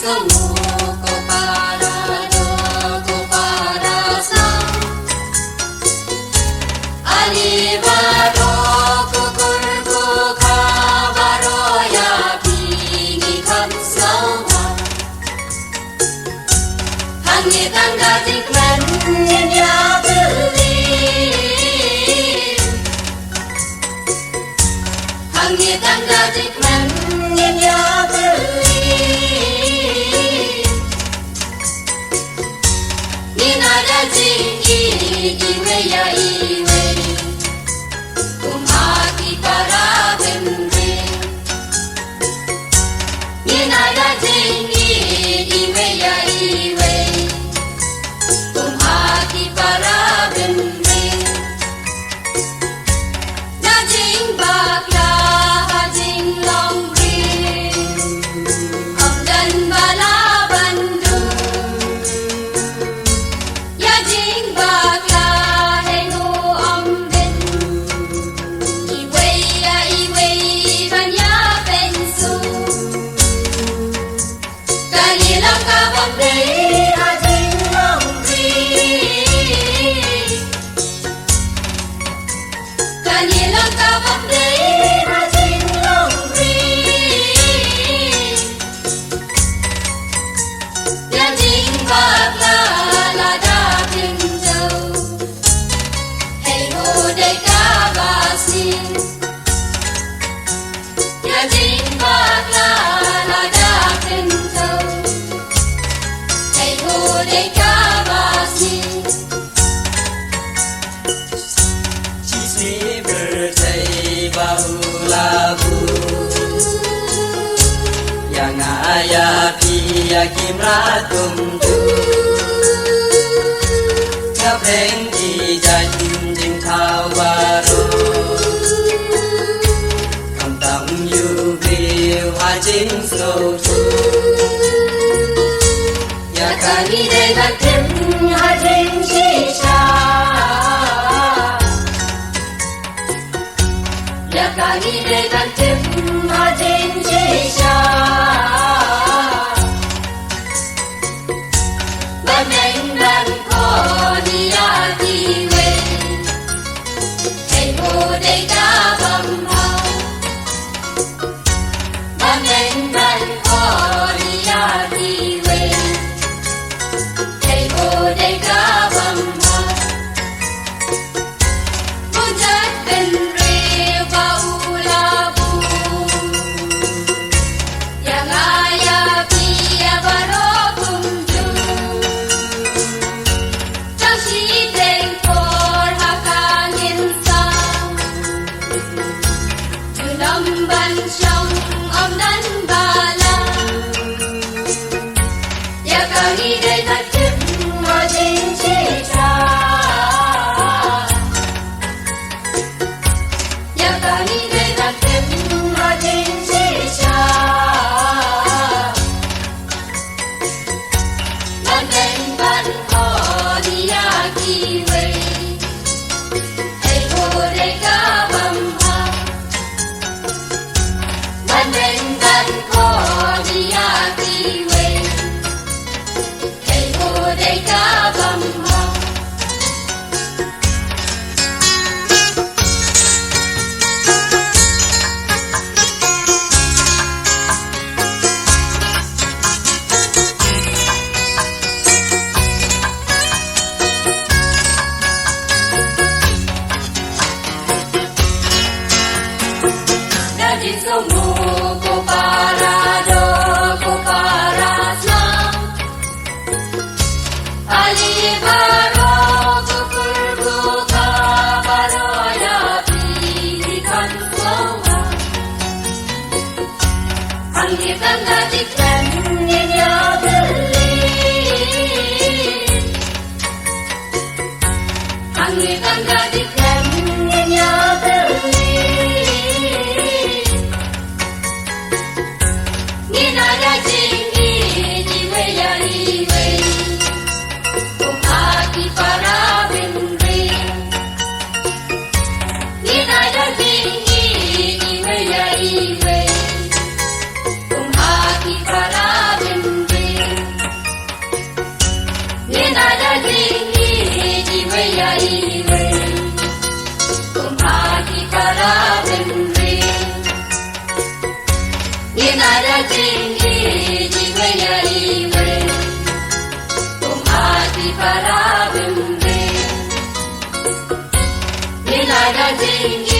sumuko para dogo para sa alibaro kukurgo kabaro ya pingi kamsawa hangit ang gatikman niya believe hangit ang gatikman niya believe ninada jingi iwe ya iwe kumhati para bembe ninada jingi iwe ya iwe kumhati para bembe najing bakla hajing longri amdan bala bandu ya jing bakla hengo amden iwe ya iwe banya pensu kanilang kabambe hajing longri kanilang kabambe hajing longri ya jing bakla lada pinjau hey ho dei kabasin ya jing bakla lada pinjau hey ho dei kabasin Cisi bercai bahu labu yang ayah pia kimratum tu ngapeng di jajin jing thao baru kam tam yu griu hajing slow tu ya kani dei batim hajing shisha ya kani dei batim hajing shisha Baneng dan ko dia diwe hey ho dei kabam hao Baneng dan ko dia diwe hey ho dei kabam hao Bujat ben re baulabu yang ayah pia baro kumju Chang shi teng for hakangin sang Junam ban shong om nan bala Ya kani dei that tip ma jing chi cha Ya kani dei that tip ma jing chi cha Baneng ban ko dia kiwe hey ho dei kabam hao Baneng ban ko dia kiwe hey ho dei kabam hao Jadi sumuko para dogo para sa alibaro kukurgo kabaro ya pingi kamsawa hangit ang gatikman niya believe hangit ang gatikman niya believe महाराजेंगे